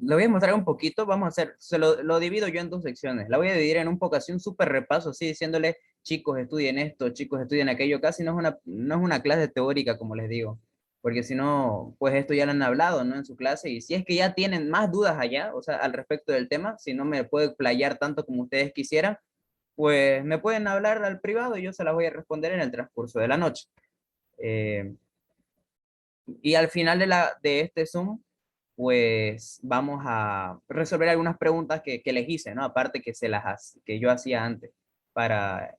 lo voy a mostrar un poquito, vamos a hacer, lo divido yo en dos secciones. La voy a dividir en un poco así, un súper repaso, así diciéndole, chicos, estudien esto, chicos, estudien aquello. Casi no es una clase teórica, como les digo, porque si no, pues esto ya lo han hablado, ¿no? En su clase, y si es que ya tienen más dudas allá, o sea, al respecto del tema, si no me puedo explayar tanto como ustedes quisieran, pues me pueden hablar al privado y yo se las voy a responder en el transcurso de la noche. Eh, y al final de este Zoom, pues vamos a resolver algunas preguntas que les hice, ¿no? Aparte que yo hacía antes, para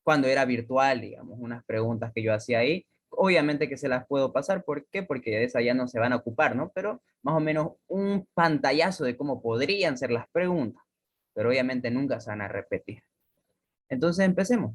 cuando era virtual, digamos, unas preguntas que yo hacía ahí. Obviamente que se las puedo pasar, ¿por qué? Porque de esa ya no se van a ocupar, ¿no? Pero más o menos un pantallazo de cómo podrían ser las preguntas, pero obviamente nunca se van a repetir. Entonces empecemos.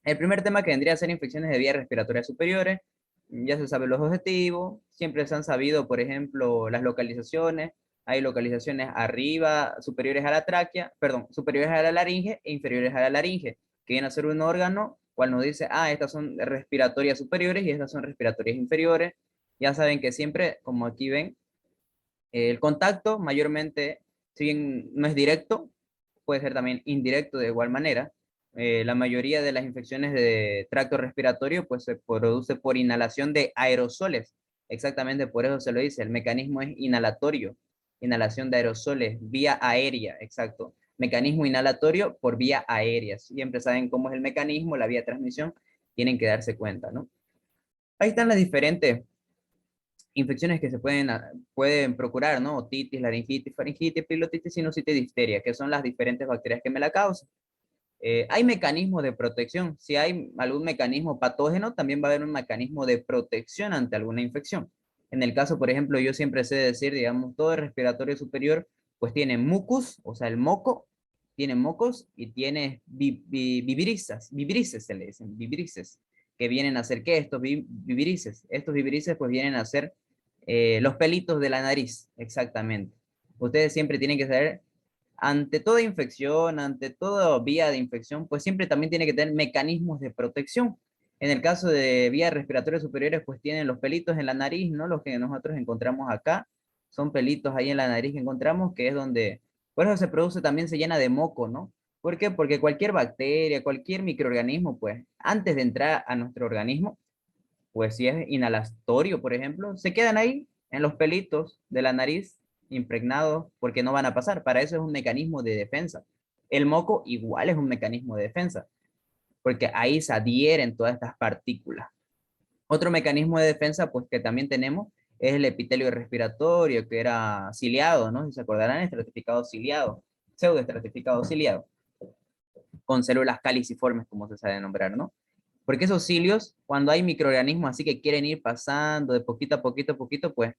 El primer tema que vendría a ser infecciones de vías respiratorias superiores, ya se saben los objetivos, siempre se han sabido, por ejemplo, las localizaciones, hay localizaciones arriba, superiores a la tráquea, perdón, superiores a la laringe e inferiores a la laringe, que viene a ser un órgano, cual nos dice, ah, estas son respiratorias superiores y estas son respiratorias inferiores. Ya saben que siempre, como aquí ven, el contacto mayormente, si bien no es directo, puede ser también indirecto de igual manera. La mayoría de las infecciones de tracto respiratorio pues se produce por inhalación de aerosoles. Exactamente por eso se lo dice, el mecanismo es inhalatorio, inhalación de aerosoles, vía aérea, exacto. Mecanismo inhalatorio por vía aérea. Siempre saben cómo es el mecanismo, la vía de transmisión, tienen que darse cuenta, ¿no? Ahí están las diferentes infecciones que se pueden procurar, ¿no? Otitis, laringitis, faringitis, pilotitis, sinusitis, difteria, que son las diferentes bacterias que me la causan. Hay mecanismos de protección. Si hay algún mecanismo patógeno, también va a haber un mecanismo de protección ante alguna infección. En el caso, por ejemplo, yo siempre sé decir, digamos, todo el respiratorio superior, pues tiene mucus, o sea, el moco, tiene mocos y tiene vibrisas se le dicen, vibrisas, que vienen a ser, ¿qué? Estos vibrisas. Estos vibrisas pues vienen a ser los pelitos de la nariz, exactamente. Ustedes siempre tienen que saber ante toda infección, ante toda vía de infección, pues siempre también tiene que tener mecanismos de protección. En el caso de vías respiratorias superiores, pues tienen los pelitos en la nariz, ¿no? Los que nosotros encontramos acá, son pelitos ahí en la nariz que encontramos, que es donde, por eso se produce, también se llena de moco, ¿no? ¿Por qué? Porque cualquier bacteria, cualquier microorganismo, pues antes de entrar a nuestro organismo, pues si es inhalatorio, por ejemplo, se quedan ahí en los pelitos de la nariz impregnados porque no van a pasar. Para eso es un mecanismo de defensa. El moco igual es un mecanismo de defensa, porque ahí se adhieren todas estas partículas. Otro mecanismo de defensa, pues que también tenemos, es el epitelio respiratorio, que era ciliado, ¿no? Si se acordarán, estratificado ciliado, pseudoestratificado ciliado, con células caliciformes, como se sabe nombrar, ¿no? Porque esos cilios, cuando hay microorganismos así que quieren ir pasando de poquito a poquito a poquito, pues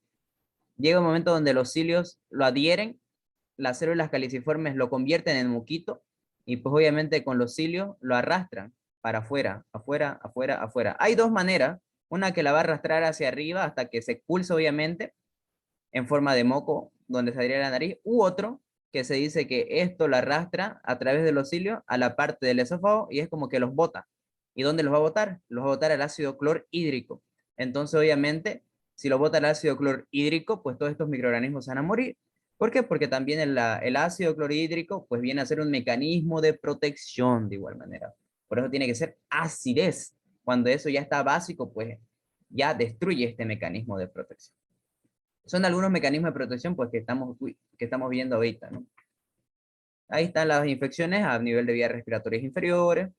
llega un momento donde los cilios lo adhieren, las células caliciformes lo convierten en muquito y pues obviamente con los cilios lo arrastran para afuera, afuera, afuera, afuera. Hay dos maneras, una que la va a arrastrar hacia arriba hasta que se expulsa obviamente en forma de moco donde saldría la nariz, u otro que se dice que esto lo arrastra a través de los cilios a la parte del esófago y es como que los bota. ¿Y dónde los va a botar? Los va a botar al ácido clorhídrico. Entonces, obviamente, si lo bota el ácido clorhídrico, pues todos estos microorganismos se van a morir. ¿Por qué? Porque también el ácido clorhídrico pues viene a ser un mecanismo de protección de igual manera. Por eso tiene que ser acidez. Cuando eso ya está básico, pues ya destruye este mecanismo de protección. Son algunos mecanismos de protección pues, que estamos viendo ahorita, ¿no? Ahí están las infecciones a nivel de vías respiratorias inferiores.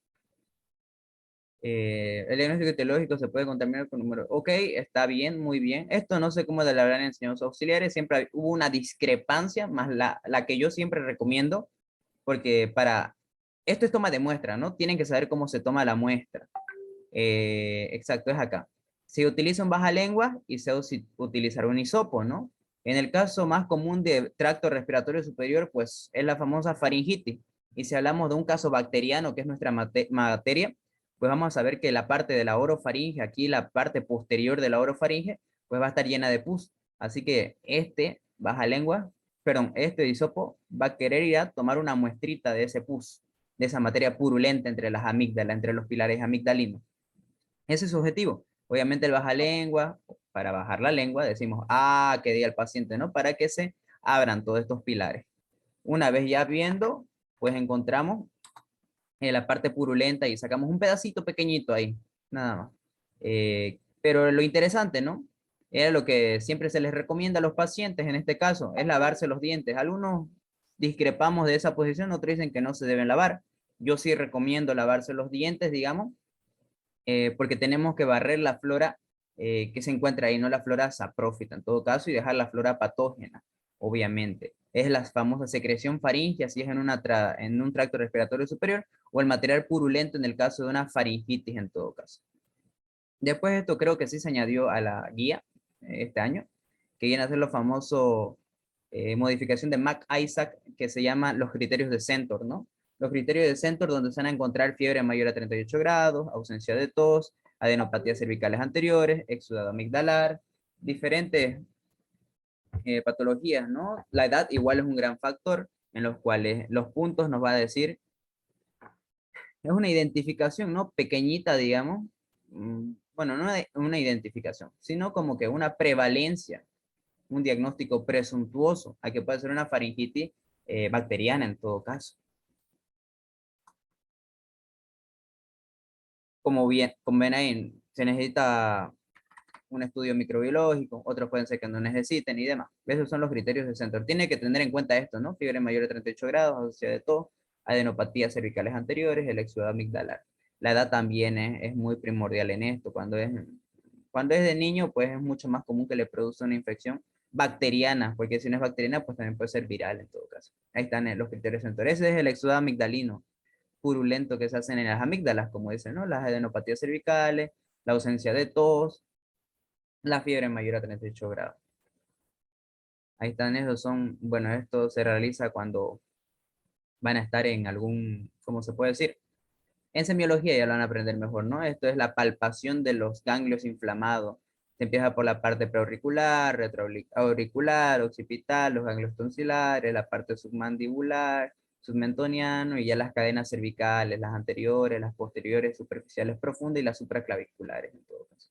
El diagnóstico etiológico se puede contaminar con número. Ok, está bien, muy bien. Esto no sé cómo le habrán enseñado los auxiliares. Siempre hubo una discrepancia, más la que yo siempre recomiendo, porque para. Esto es toma de muestra, ¿no? Tienen que saber cómo se toma la muestra. Exacto, es acá. Se utiliza un baja lengua y se utilizar un hisopo, ¿no? En el caso más común de tracto respiratorio superior, pues es la famosa faringitis. Y si hablamos de un caso bacteriano, que es nuestra materia, pues vamos a saber que la parte de la orofaringe, aquí la parte posterior de la orofaringe, pues va a estar llena de pus. Así que este baja lengua, perdón, este hisopo va a querer ir a tomar una muestrita de ese pus, de esa materia purulenta entre las amígdalas, entre los pilares amigdalinos. Ese es su objetivo. Obviamente el baja lengua, para bajar la lengua, decimos, ah, que diga el paciente, ¿no? Para que se abran todos estos pilares. Una vez ya viendo, pues encontramos la parte purulenta y sacamos un pedacito pequeñito ahí, nada más. Pero lo interesante, ¿no? Era lo que siempre se les recomienda a los pacientes en este caso, es lavarse los dientes. Algunos discrepamos de esa posición, otros dicen que no se deben lavar. Yo sí recomiendo lavarse los dientes, digamos, porque tenemos que barrer la flora que se encuentra ahí, no la flora saprófita en todo caso, y dejar la flora patógena, obviamente. Es la famosa secreción faríngea, si es en un tracto respiratorio superior, o el material purulento en el caso de una faringitis en todo caso. Después esto creo que sí se añadió a la guía este año, que viene a ser lo famoso modificación de McIsaac, que se llama los criterios de Centor, ¿no? Los criterios de Centor, donde se van a encontrar fiebre mayor a 38 grados, ausencia de tos, adenopatías cervicales anteriores, exudado amigdalar, diferentes patologías, ¿no? La edad igual es un gran factor en los cuales los puntos nos va a decir, es una identificación, ¿no? Pequeñita, digamos, bueno, no una identificación, sino como que una prevalencia, un diagnóstico presuntuoso a que puede ser una faringitis bacteriana en todo caso. Como ven ahí, se necesita un estudio microbiológico, otros pueden ser que no necesiten y demás. Esos son los criterios del centro. Tiene que tener en cuenta esto, ¿no? Fiebre mayor de 38 grados, ausencia de tos, adenopatías cervicales anteriores, el exudado amigdalar. La edad también es muy primordial en esto. Cuando es de niño, pues es mucho más común que le produzca una infección bacteriana, porque si no es bacteriana, pues también puede ser viral en todo caso. Ahí están los criterios centrales. Ese es el exudado amigdalino purulento que se hacen en las amígdalas, como dicen, ¿no? Las adenopatías cervicales, la ausencia de tos, la fiebre mayor a 38 grados. Ahí están, esos son, bueno, esto se realiza cuando van a estar en algún, ¿cómo se puede decir? En semiología ya lo van a aprender mejor, ¿no? Esto es la palpación de los ganglios inflamados. Se empieza por la parte preauricular, retroauricular, occipital, los ganglios tonsilares, la parte submandibular, submentoniano y ya las cadenas cervicales, las anteriores, las posteriores, superficiales profundas y las supraclaviculares en todo caso.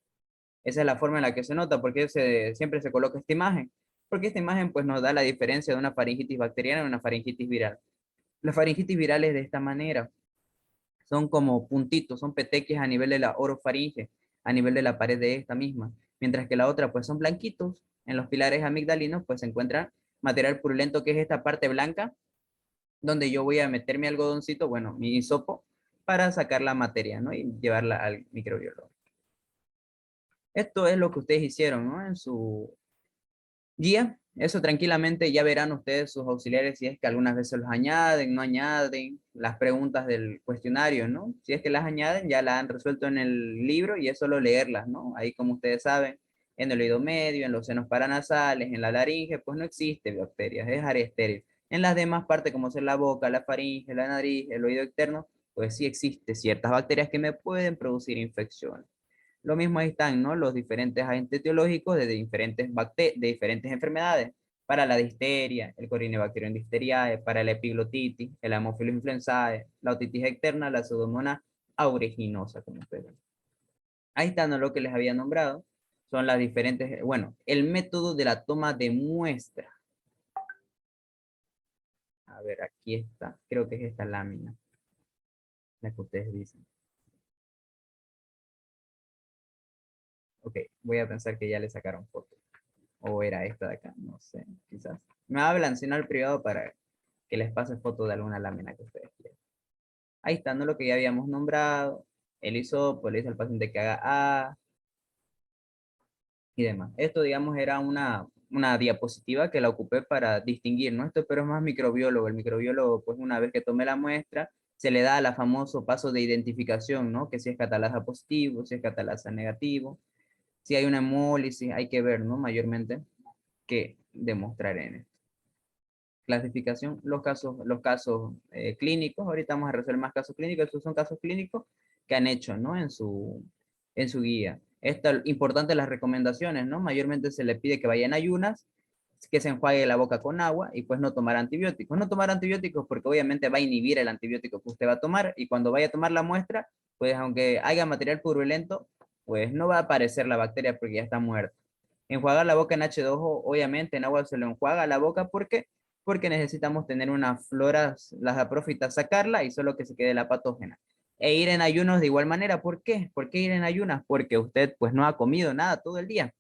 Esa es la forma en la que se nota, porque siempre se coloca esta imagen, porque esta imagen pues nos da la diferencia de una faringitis bacteriana y una faringitis viral. Las faringitis virales de esta manera son como puntitos, son petequias a nivel de la orofaringe, a nivel de la pared de esta misma, mientras que la otra pues son blanquitos, en los pilares amigdalinos pues se encuentra material purulento que es esta parte blanca, donde yo voy a meter mi algodoncito, bueno, mi hisopo, para sacar la materia, ¿no? Y llevarla al microbiólogo. Esto es lo que ustedes hicieron, ¿no? En su guía. Eso tranquilamente ya verán ustedes sus auxiliares si es que algunas veces los añaden, no añaden, las preguntas del cuestionario, ¿no? Si es que las añaden, ya las han resuelto en el libro y es solo leerlas, ¿no? Ahí como ustedes saben, en el oído medio, en los senos paranasales, en la laringe, pues no existe bacterias, es área estéril. En las demás partes, como ser la boca, la faringe, la nariz, el oído externo, pues sí existe ciertas bacterias que me pueden producir infecciones. Lo mismo ahí están, ¿no? Los diferentes agentes etiológicos de diferentes enfermedades. Para la difteria, el Corynebacterium difteriae, para la epiglotitis, el Haemophilus influenzae, la otitis externa, la Pseudomonas aeruginosa, como ustedes ven. Ahí está, ¿no? Lo que les había nombrado. Son las diferentes, bueno, el método de la toma de muestra. A ver, aquí está. Creo que es esta lámina, la que ustedes dicen. Ok, voy a pensar que ya le sacaron foto. O era esta de acá, no sé, quizás. Me hablan, sino al privado para que les pase foto de alguna lámina que ustedes quieran. Ahí está, ¿no? Lo que ya habíamos nombrado. El hisopo, le dice al paciente que haga A y demás. Esto, digamos, era una diapositiva que la ocupé para distinguir, ¿no? Esto, pero es más microbiólogo. El microbiólogo, pues una vez que tome la muestra, se le da la famoso paso de identificación, ¿no? Que si es catalasa positivo, si es catalasa negativo, si hay una hemólisis, hay que ver, ¿no? Mayormente que demostrar en esto. Clasificación, los casos clínicos, ahorita vamos a resolver más casos clínicos, estos son casos clínicos que han hecho, ¿no? En su guía. Esto, importante las recomendaciones, ¿no? Mayormente se le pide que vayan ayunas, que se enjuague la boca con agua y pues no tomar antibióticos. No tomar antibióticos porque obviamente va a inhibir el antibiótico que usted va a tomar y cuando vaya a tomar la muestra, pues aunque haya material purulento, pues no va a aparecer la bacteria porque ya está muerta. Enjuagar la boca en H2O, obviamente en agua se lo enjuaga la boca porque necesitamos tener una flora, las aprófitas, sacarla y solo que se quede la patógena. E ir en ayunos de igual manera, ¿por qué? ¿Por qué ir en ayunas? Porque usted pues no ha comido nada todo el día.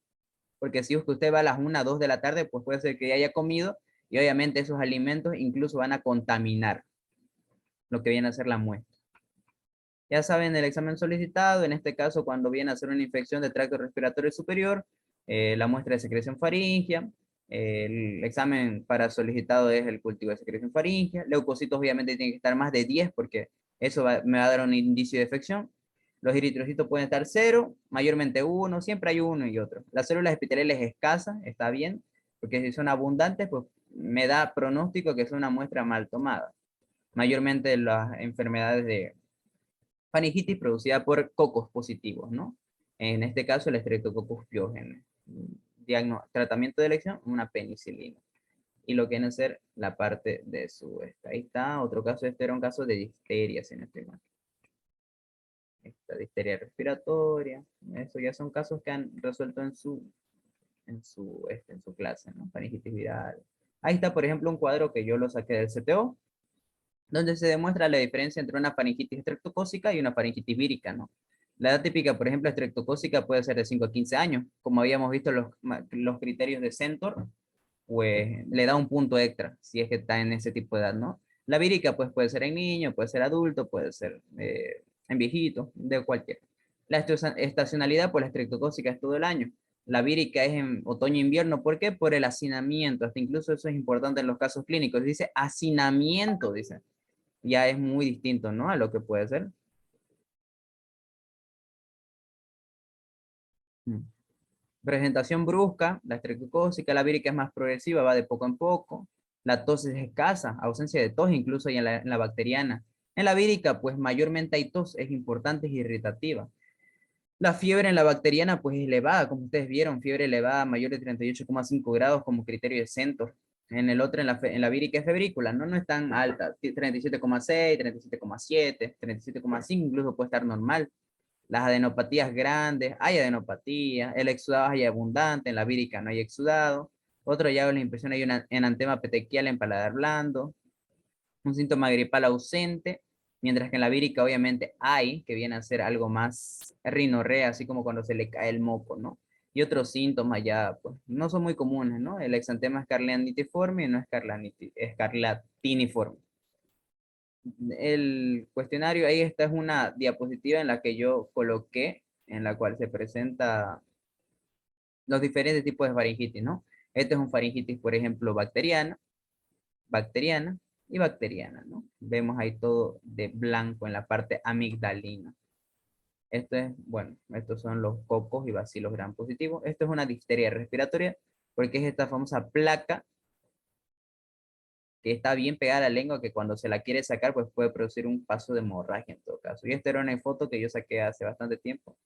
Porque si usted va a las 1, 2 de la tarde, pues puede ser que ya haya comido y obviamente esos alimentos incluso van a contaminar lo que viene a ser la muestra. Ya saben, el examen solicitado, en este caso cuando viene a ser una infección de tracto respiratorio superior, la muestra de secreción faríngea, el examen para solicitado es el cultivo de secreción faríngea, leucocitos obviamente tienen que estar más de 10 porque eso me va a dar un indicio de infección. Los eritrocitos pueden estar 0, mayormente 1, siempre hay uno y otro. Las células epiteliales escasas, está bien, porque si son abundantes, pues me da pronóstico que es una muestra mal tomada. Mayormente las enfermedades de faringitis producida por cocos positivos, ¿no? En este caso, el Streptococcus pyogenes. Tratamiento de elección, una penicilina. Y lo que viene a ser la parte de su esta. Ahí está, otro caso, este era un caso de difteria, si no estoy mal. Esta difteria respiratoria. Eso ya son casos que han resuelto en su clase, ¿no? Faringitis viral. Ahí está, por ejemplo, un cuadro que yo lo saqué del CTO, donde se demuestra la diferencia entre una faringitis estreptocócica y una faringitis vírica, ¿no? La edad típica, por ejemplo, estreptocócica puede ser de 5 a 15 años. Como habíamos visto los criterios de Centor, pues le da un punto extra si es que está en ese tipo de edad, ¿no? La vírica, pues puede ser en niño, puede ser adulto, puede ser en viejito, de cualquier. La estacionalidad, pues la estreptocócica es todo el año. La vírica es en otoño-invierno. ¿Por qué? Por el hacinamiento. Hasta incluso eso es importante en los casos clínicos. Dice hacinamiento, dice ya es muy distinto, ¿no? A lo que puede ser. Mm. Presentación brusca, la estreptocócica, la vírica es más progresiva, va de poco en poco. La tos es escasa, ausencia de tos incluso hay en la bacteriana. En la vírica, pues mayormente hay tos, es importante, es irritativa. La fiebre en la bacteriana, pues es elevada, como ustedes vieron, fiebre elevada mayor de 38,5 grados como criterio de Centor. En el otro, en la vírica es febrícula, ¿no? No es tan alta, 37,6, 37,7, 37,5, incluso puede estar normal. Las adenopatías grandes, hay adenopatías, el exudado es abundante, en la vírica no hay exudado. Otro hallazgo la impresión hay una enantema petequial en paladar blando, un síntoma gripal ausente, mientras que en la vírica obviamente hay, que viene a ser algo más rinorrea, así como cuando se le cae el moco, ¿no? Y otros síntomas ya, pues, no son muy comunes, ¿no? El exantema escarlatiniforme y no escarlatiniforme. El cuestionario, ahí esta es una diapositiva en la que yo coloqué, en la cual se presenta los diferentes tipos de faringitis, ¿no? Este es un faringitis, por ejemplo, bacteriana y bacteriana, ¿no? Vemos ahí todo de blanco en la parte amigdalina. Esto es, bueno, estos son los cocos y bacilos gram positivos. Esto es una difteria respiratoria porque es esta famosa placa que está bien pegada a la lengua que cuando se la quiere sacar pues puede producir un paso de hemorragia en todo caso. Y esta era una foto que yo saqué hace bastante tiempo.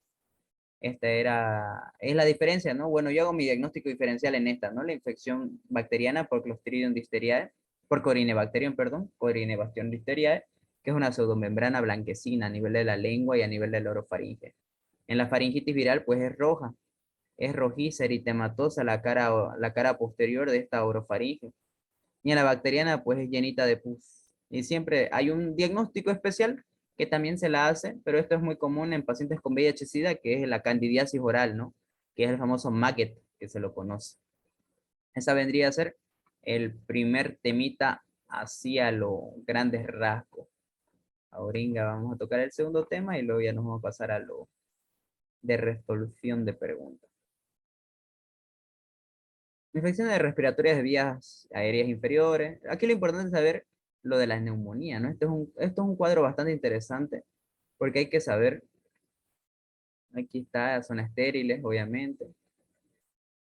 Es la diferencia, ¿no? Bueno, yo hago mi diagnóstico diferencial en esta, ¿no? La infección bacteriana por Clostridium difteriae, por Corynebacterium, perdón, Corynebacterium difteriae, que es una pseudomembrana blanquecina a nivel de la lengua y a nivel del orofaringe. En la faringitis viral, pues es roja, es rojiza, eritematosa la cara posterior de esta orofaringe. Y en la bacteriana, pues es llenita de pus. Y siempre hay un diagnóstico especial que también se la hace, pero esto es muy común en pacientes con VIH-Sida, que es la candidiasis oral, ¿no? Que es el famoso Maggot, que se lo conoce. Esa vendría a ser el primer temita hacia los grandes rasgos. Ahora vamos a tocar el segundo tema y luego ya nos vamos a pasar a lo de resolución de preguntas. Infecciones respiratorias de vías aéreas inferiores. Aquí lo importante es saber lo de la neumonía, ¿no? Esto es un cuadro bastante interesante porque hay que saber, aquí está, son estériles, obviamente.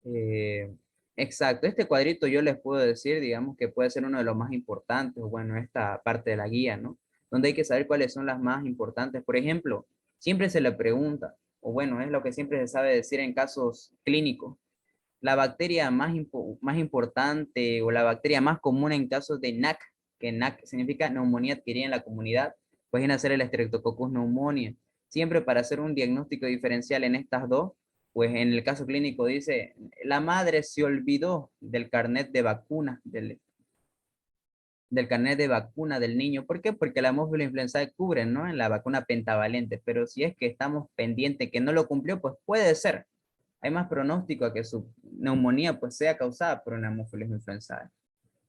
Eh, exacto, este cuadrito yo les puedo decir, digamos, que puede ser uno de los más importantes, o bueno, esta parte de la guía, ¿no? Donde hay que saber cuáles son las más importantes. Por ejemplo, siempre se le pregunta, o bueno, es lo que siempre se sabe decir en casos clínicos, la bacteria más importante o la bacteria más común en casos de NAC, que NAC significa neumonía adquirida en la comunidad, pueden hacer el Streptococcus pneumoniae. Siempre para hacer un diagnóstico diferencial en estas dos, pues en el caso clínico dice, la madre se olvidó del carnet de vacuna, del carnet de vacuna del niño. ¿Por qué? Porque la hemofilia influenzae cubre, ¿no? En la vacuna pentavalente, pero si es que estamos pendientes que no lo cumplió, pues puede ser. Hay más pronóstico a que su neumonía pues sea causada por una hemofilia influenzae.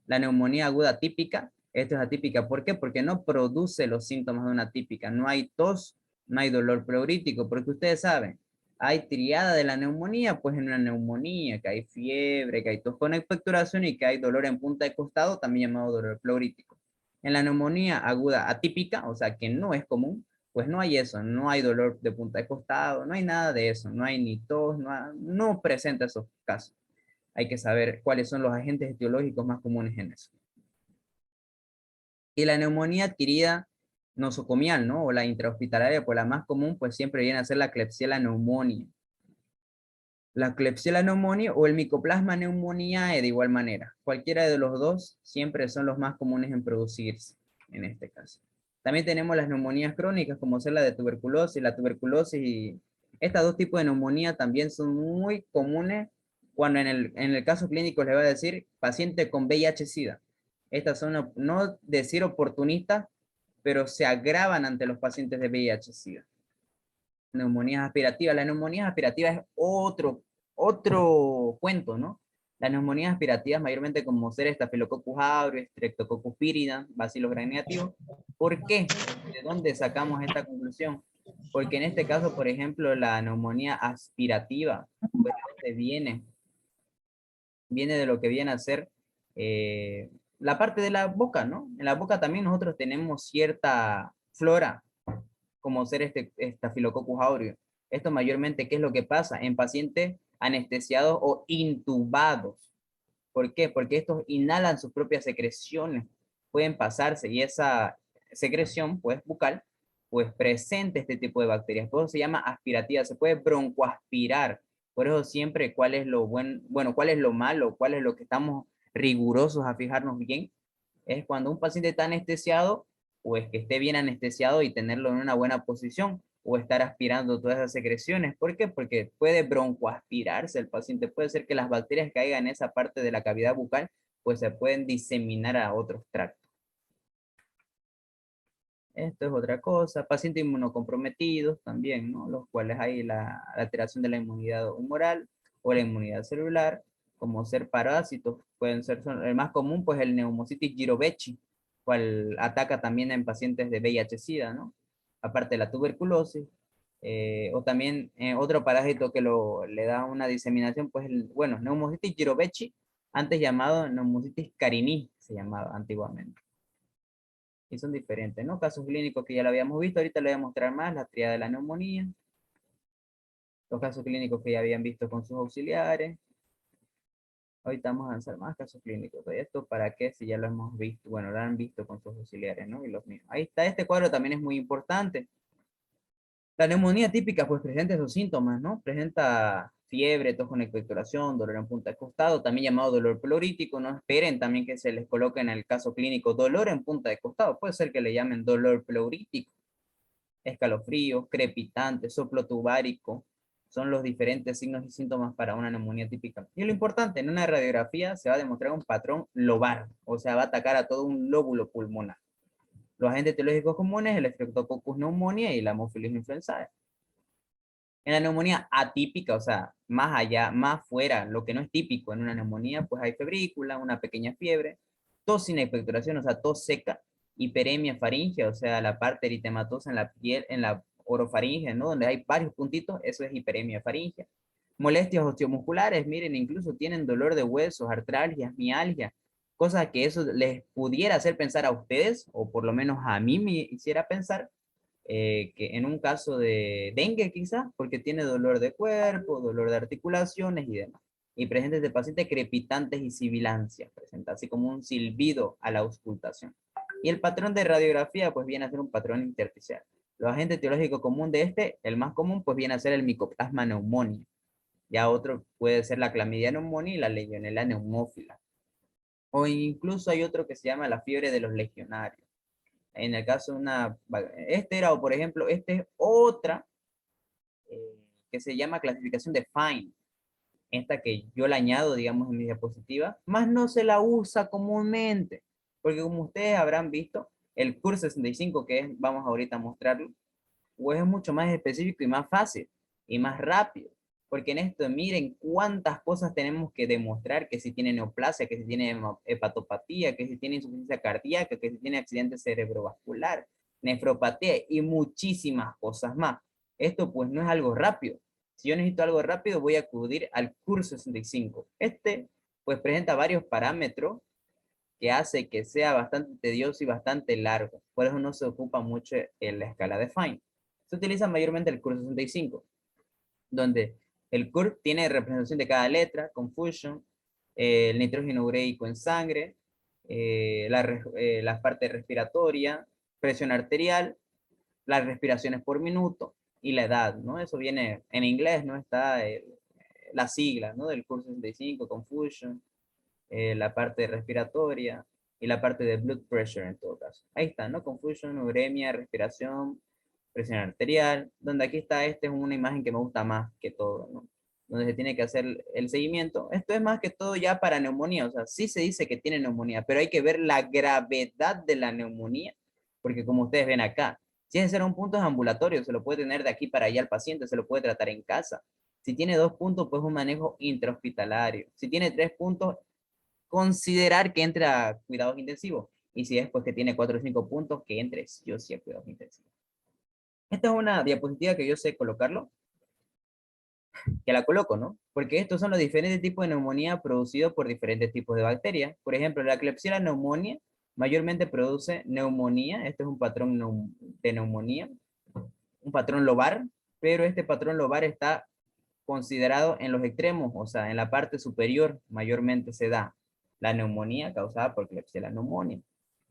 La neumonía aguda típica, esto es atípica, ¿por qué? Porque no produce los síntomas de una típica, no hay tos, no hay dolor pleurítico, porque ustedes saben, hay triada de la neumonía, pues en una neumonía, que hay fiebre, que hay tos con expectoración y que hay dolor en punta de costado, también llamado dolor pleurítico. En la neumonía aguda atípica, o sea que no es común, pues no hay eso, no hay dolor de punta de costado, no hay nada de eso, no hay ni tos, no presenta esos casos. Hay que saber cuáles son los agentes etiológicos más comunes en eso. Y la neumonía adquirida nosocomial, ¿no? O la intrahospitalaria, pues la más común, pues siempre viene a ser la Klebsiella pneumoniae. La Klebsiella pneumoniae o el Mycoplasma pneumoniae de igual manera. Cualquiera de los dos siempre son los más comunes en producirse, en este caso. También tenemos las neumonías crónicas, como ser la de tuberculosis. La tuberculosis y estos dos tipos de neumonía también son muy comunes cuando en el caso clínico les va a decir paciente con VIH-Sida. Estas son, no decir oportunistas, pero se agravan ante los pacientes de VIH-Sida. Neumonías aspirativas. La neumonía aspirativa es otro cuento, ¿no? Las neumonías aspirativas mayormente como ser Staphylococcus aureus, Streptococcus pyrrhida, Bacillus gram negativos. ¿Por qué? ¿De dónde sacamos esta conclusión? Porque en este caso, por ejemplo, la neumonía aspirativa, pues viene de lo que viene a ser la parte de la boca, ¿no? En la boca también nosotros tenemos cierta flora, como ser este Staphylococcus aureus. Esto mayormente, ¿qué es lo que pasa? En pacientes anestesiados o intubados. ¿Por qué? Porque estos inhalan sus propias secreciones, pueden pasarse y esa secreción, pues bucal, pues presente este tipo de bacterias. Por eso se llama aspirativa, se puede broncoaspirar. Por eso siempre, ¿cuál es lo bueno, cuál es lo malo, cuál es lo que estamos rigurosos a fijarnos bien? Es cuando un paciente está anestesiado, pues que esté bien anestesiado y tenerlo en una buena posición o estar aspirando todas esas secreciones. ¿Por qué? Porque puede broncoaspirarse el paciente. Puede ser que las bacterias que caigan en esa parte de la cavidad bucal, pues se pueden diseminar a otros tractos. Esto es otra cosa. Pacientes inmunocomprometidos también, ¿no? Los cuales hay la alteración de la inmunidad humoral o la inmunidad celular, como ser parásitos, pueden ser, el más común, pues el Pneumocystis jirovecii, cual ataca también en pacientes de VIH-Sida, ¿no? Aparte de la tuberculosis, o también otro parásito que le da una diseminación, pues, bueno, Pneumocystis jirovecii, antes llamado Pneumocystis carinii, se llamaba antiguamente. Y son diferentes, ¿no? Casos clínicos que ya lo habíamos visto, ahorita le voy a mostrar más, la triada de la neumonía, los casos clínicos que ya habían visto con sus auxiliares. Ahorita vamos a avanzar más casos clínicos. ¿De esto para qué? Si ya lo hemos visto, bueno, lo han visto con sus auxiliares, ¿no? Y los mismos. Ahí está, este cuadro también es muy importante. La neumonía típica, pues presenta esos síntomas, ¿no? Presenta fiebre, tos con expectoración, dolor en punta de costado, también llamado dolor pleurítico. No esperen también que se les coloque en el caso clínico dolor en punta de costado. Puede ser que le llamen dolor pleurítico. Escalofríos, crepitantes, soplo tubárico, son los diferentes signos y síntomas para una neumonía típica. Y lo importante, en una radiografía se va a demostrar un patrón lobar, o sea, va a atacar a todo un lóbulo pulmonar. Los agentes etiológicos comunes, el Streptococcus pneumoniae y la Haemophilus influenzae. En la neumonía atípica, o sea, más allá, más fuera, lo que no es típico en una neumonía, pues hay febrícula, una pequeña fiebre, tos sin expectoración, o sea, tos seca, hiperemia faríngea, o sea, la parte eritematosa en la piel, en la orofaringe, ¿no? Donde hay varios puntitos, eso es hiperemia faríngea. Molestias osteomusculares, miren, incluso tienen dolor de huesos, artralgias, mialgia, cosas que eso les pudiera hacer pensar a ustedes, o por lo menos a mí me hiciera pensar, que en un caso de dengue quizás, porque tiene dolor de cuerpo, dolor de articulaciones y demás. Y presentes de paciente crepitantes y sibilancias, presenta así como un silbido a la auscultación. Y el patrón de radiografía pues viene a ser un patrón intersticial. Los agentes etiológicos común de este, el más común pues viene a ser el Mycoplasma pneumoniae. Ya otro puede ser la Clamidia pneumoniae y la Legionella pneumófila. O incluso hay otro que se llama la fiebre de los legionarios. En el caso de una, este era, o por ejemplo, este es otra, que se llama clasificación de Fine, esta que yo la añado, digamos, en mi diapositiva, más no se la usa comúnmente, porque como ustedes habrán visto, el curso 65 que es, vamos ahorita a mostrarlo, pues es mucho más específico y más fácil y más rápido. Porque en esto, miren cuántas cosas tenemos que demostrar, que si tiene neoplasia, que si tiene hepatopatía, que si tiene insuficiencia cardíaca, que si tiene accidente cerebrovascular, nefropatía y muchísimas cosas más. Esto pues no es algo rápido. Si yo necesito algo rápido, voy a acudir al curso 65. Este pues presenta varios parámetros que hace que sea bastante tedioso y bastante largo. Por eso no se ocupa mucho en la escala de Fine. Se utiliza mayormente el curso 65, donde el curve tiene representación de cada letra, confusion, el nitrógeno ureico en sangre, la parte respiratoria, presión arterial, las respiraciones por minuto y la edad, ¿no? Eso viene en inglés, ¿no? Está la sigla, ¿no? Del curso 65, confusion, la parte respiratoria y la parte de blood pressure en todo caso. Ahí está, ¿no? Confusion, uremia, respiración, presión arterial, donde aquí está, esta es una imagen que me gusta más que todo, ¿no? Donde se tiene que hacer el seguimiento. Esto es más que todo ya para neumonía, o sea, sí se dice que tiene neumonía, pero hay que ver la gravedad de la neumonía, porque como ustedes ven acá, si es 0 puntos ambulatorio, se lo puede tener de aquí para allá al paciente, se lo puede tratar en casa. Si tiene 2 puntos, pues un manejo intrahospitalario. Si tiene 3 puntos, considerar que entre a cuidados intensivos. Y si es pues que tiene 4 o 5 puntos, que entre yo sí a cuidados intensivos. Esta es una diapositiva que yo sé colocarlo, que la coloco, ¿no? Porque estos son los diferentes tipos de neumonía producidos por diferentes tipos de bacterias. Por ejemplo, la Klebsiella pneumoniae mayormente produce neumonía. Este es un patrón de neumonía, un patrón lobar, pero este patrón lobar está considerado en los extremos, o sea, en la parte superior mayormente se da la neumonía causada por Klebsiella pneumoniae.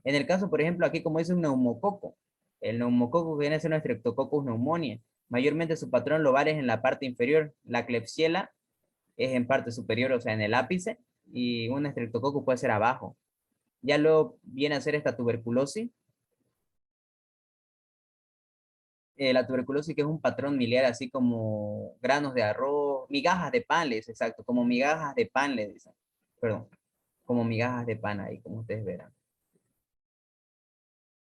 En el caso, por ejemplo, aquí como dice un neumococo, el neumococo viene a ser un Streptococcus pneumoniae. Mayormente su patrón lobar es en la parte inferior, la Klebsiella es en parte superior, o sea, en el ápice, y un Streptococcus puede ser abajo. Ya luego viene a ser esta tuberculosis, la tuberculosis que es un patrón miliar, así como granos de arroz, migajas de pan, les exacto, como migajas de pan, les dicen. Perdón, como migajas de pan ahí, como ustedes verán.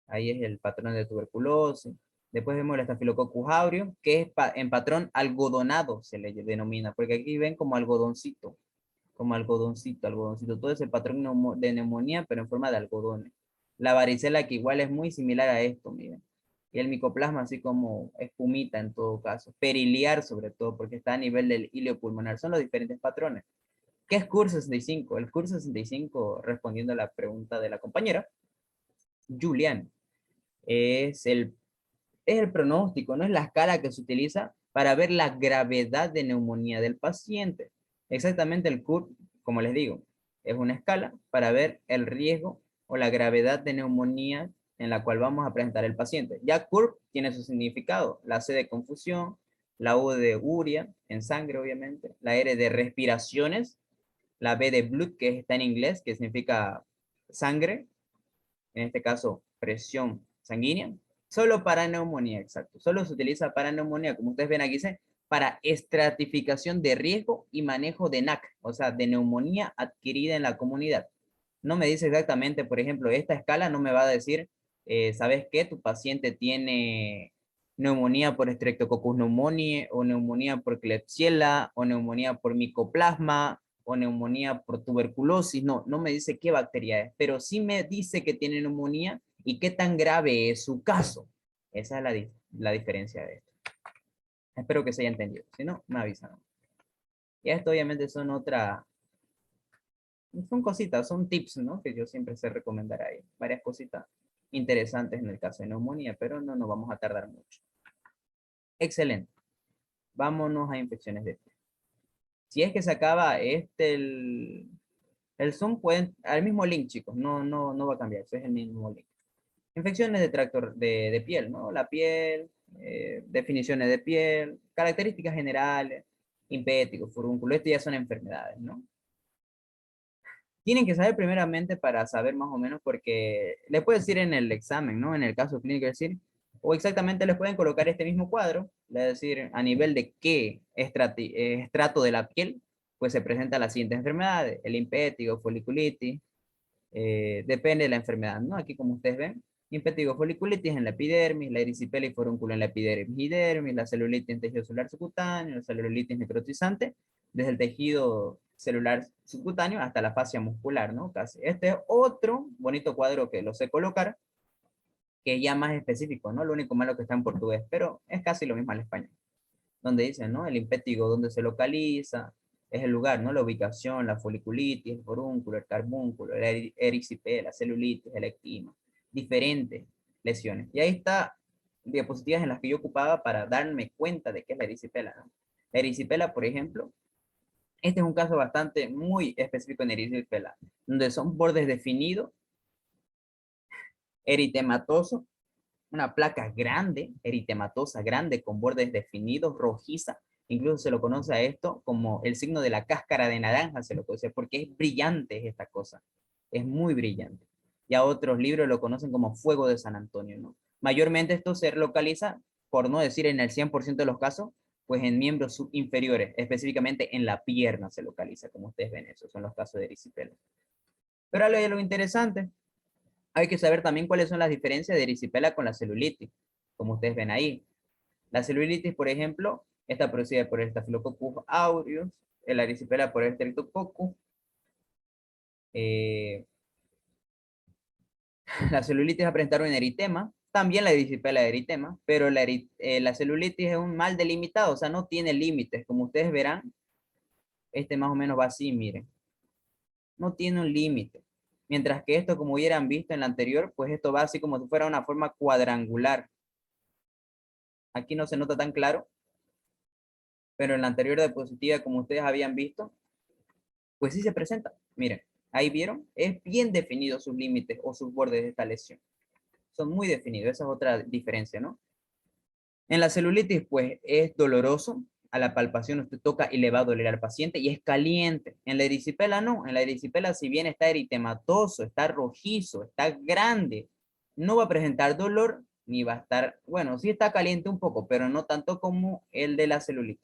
Ahí es el patrón de tuberculosis. Después vemos el Staphylococcus aureus, que es en patrón algodonado, se le denomina, porque aquí ven como algodoncito, algodoncito. Todo ese patrón de neumonía, pero en forma de algodones. La varicela, que igual es muy similar a esto, miren. Y el micoplasma, así como espumita en todo caso. Periliar, sobre todo, porque está a nivel del hilo pulmonar. Son los diferentes patrones. ¿Qué es curso 65? El curso 65, respondiendo a la pregunta de la compañera, Julián, es el pronóstico, no es la escala que se utiliza para ver la gravedad de neumonía del paciente. Exactamente el CUR, como les digo, es una escala para ver el riesgo o la gravedad de neumonía en la cual vamos a presentar el paciente. Ya CUR tiene su significado, la C de confusión, la U de urea, en sangre obviamente, la R de respiraciones, la B de blood, que está en inglés, que significa sangre, en este caso presión sanguínea, solo para neumonía, exacto. Solo se utiliza para neumonía, como ustedes ven aquí, dice, para estratificación de riesgo y manejo de NAC, o sea, de neumonía adquirida en la comunidad. No me dice exactamente, por ejemplo, esta escala no me va a decir, ¿sabes qué? Tu paciente tiene neumonía por Streptococcus pneumoniae, o neumonía por Klebsiella, o neumonía por micoplasma, o neumonía por tuberculosis. No, no me dice qué bacteria es, pero sí me dice que tiene neumonía y qué tan grave es su caso. Esa es la diferencia de esto. Espero que se haya entendido. Si no, me avisan. Y esto obviamente son cositas, son tips, ¿no? Que yo siempre sé recomendar ahí. Varias cositas interesantes en el caso de neumonía, pero no nos vamos a tardar mucho. Excelente. Vámonos a infecciones de piel. Si es que se acaba el Zoom, pueden, al mismo link, chicos, no va a cambiar, es el mismo link. Infecciones de tracto de piel, ¿no? La piel, definiciones de piel, características generales, impético, furúnculo, estas ya son enfermedades, ¿no? Tienen que saber primeramente para saber más o menos, porque le puedo decir en el examen, ¿no? En el caso clínico, decir, O exactamente les pueden colocar este mismo cuadro, es decir, a nivel de qué estrato de la piel, pues se presentan las siguientes enfermedades, el impétigo, foliculitis, depende de la enfermedad, ¿no? Aquí como ustedes ven, impétigo, foliculitis en la epidermis, la erisipela y forúnculo en la epidermis y dermis, la celulitis en tejido celular subcutáneo, la celulitis necrotizante, desde el tejido celular subcutáneo hasta la fascia muscular, ¿no? Casi. Este es otro bonito cuadro que lo sé colocar, que es ya más específico, ¿no? Lo único malo que está en portugués, pero es casi lo mismo al español, donde dice, ¿no? El impétigo, dónde se localiza, es el lugar, ¿no? La ubicación, la foliculitis, el forúnculo, el carbúnculo, la erisipela, celulitis, el ectima, diferentes lesiones. Y ahí está diapositivas en las que yo ocupaba para darme cuenta de qué es la erisipela, ¿no? La erisipela, por ejemplo, este es un caso bastante muy específico en erisipela, donde son bordes definidos, eritematosos, una placa grande, eritematosa grande, con bordes definidos, rojiza. Incluso se lo conoce a esto como el signo de la cáscara de naranja, se lo conoce, porque es brillante esta cosa. Es muy brillante. Ya otros libros lo conocen como fuego de San Antonio, ¿no? Mayormente esto se localiza, por no decir en el 100% de los casos, pues en miembros inferiores, específicamente en la pierna se localiza, como ustedes ven, esos son los casos de erisipela. Pero lo interesante, hay que saber también cuáles son las diferencias de erisipela con la celulitis, como ustedes ven ahí. La celulitis, por ejemplo, está producida por el Staphylococcus aureus, la erisipela por el Streptococcus. Eh, la celulitis va a presentar un eritema, también la erisipela de eritema, pero la celulitis es un mal delimitado, o sea, no tiene límites. Como ustedes verán, este más o menos va así, miren. No tiene un límite. Mientras que esto, como hubieran visto en la anterior, pues esto va así como si fuera una forma cuadrangular. Aquí no se nota tan claro, pero en la anterior diapositiva, como ustedes habían visto, pues sí se presenta. Miren, ahí vieron, es bien definido sus límites o sus bordes de esta lesión. Son muy definidos, esa es otra diferencia, ¿no? En la celulitis, pues es doloroso, a la palpación usted toca y le va a doler al paciente y es caliente. En la erisipela no, en la erisipela si bien está eritematoso, está rojizo, está grande, no va a presentar dolor ni va a estar, bueno, sí está caliente un poco, pero no tanto como el de la celulitis.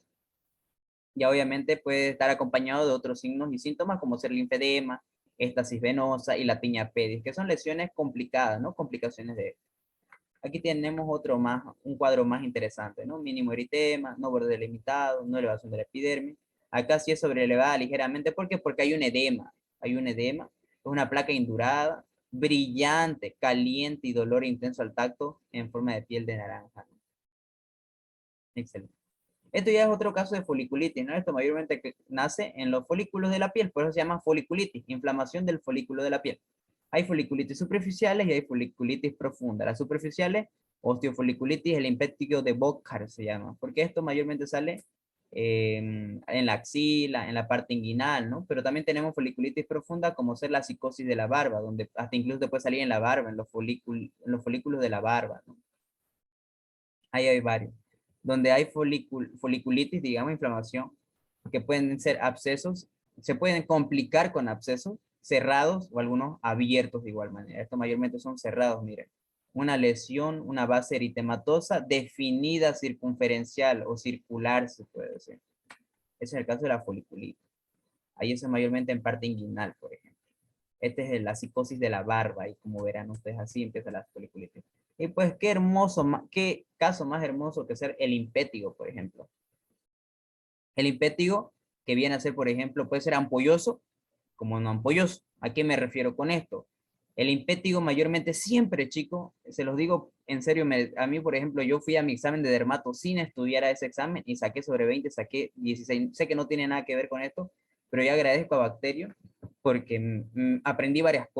Ya obviamente puede estar acompañado de otros signos y síntomas como ser linfedema, estasis venosa y la piña pedis, que son lesiones complicadas, ¿no? Complicaciones de... Aquí tenemos otro más, un cuadro más interesante, ¿no? Mínimo eritema, no borde delimitado, no elevación de la epidermis. Acá sí es sobrelevada ligeramente. ¿Por qué? Porque hay un edema. Hay un edema, es una placa indurada, brillante, caliente y dolor intenso al tacto en forma de piel de naranja, ¿no? Excelente. Esto ya es otro caso de foliculitis, ¿no? Esto mayormente que nace en los folículos de la piel, por eso se llama foliculitis, inflamación del folículo de la piel. Hay foliculitis superficiales y hay foliculitis profunda. Las superficiales, osteofoliculitis, el impétigo de Bockart se llama, porque esto mayormente sale en la axila, en la parte inguinal, ¿no? Pero también tenemos foliculitis profunda, como ser la psicosis de la barba, donde hasta incluso puede salir en la barba, en los folículos de la barba, ¿no? Ahí hay varios. Donde hay foliculitis, digamos, inflamación, que pueden ser abscesos, se pueden complicar con abscesos cerrados o algunos abiertos de igual manera. Estos mayormente son cerrados, miren. Una lesión, una base eritematosa definida circunferencial o circular, se puede decir. Ese es el caso de la foliculitis. Ahí es mayormente en parte inguinal, por ejemplo. Este es la psicosis de la barba y como verán ustedes así empieza la foliculitis. Y pues qué hermoso, qué caso más hermoso que ser el impétigo, por ejemplo. El impétigo que viene a ser, por ejemplo, puede ser ampolloso como no ampolloso. ¿A qué me refiero con esto? El impétigo mayormente siempre, chicos, se los digo en serio, a mí, por ejemplo, yo fui a mi examen de dermato sin estudiar a ese examen y saqué sobre 20, saqué 16. Sé que no tiene nada que ver con esto, pero yo agradezco a Bacterio porque aprendí varias cosas.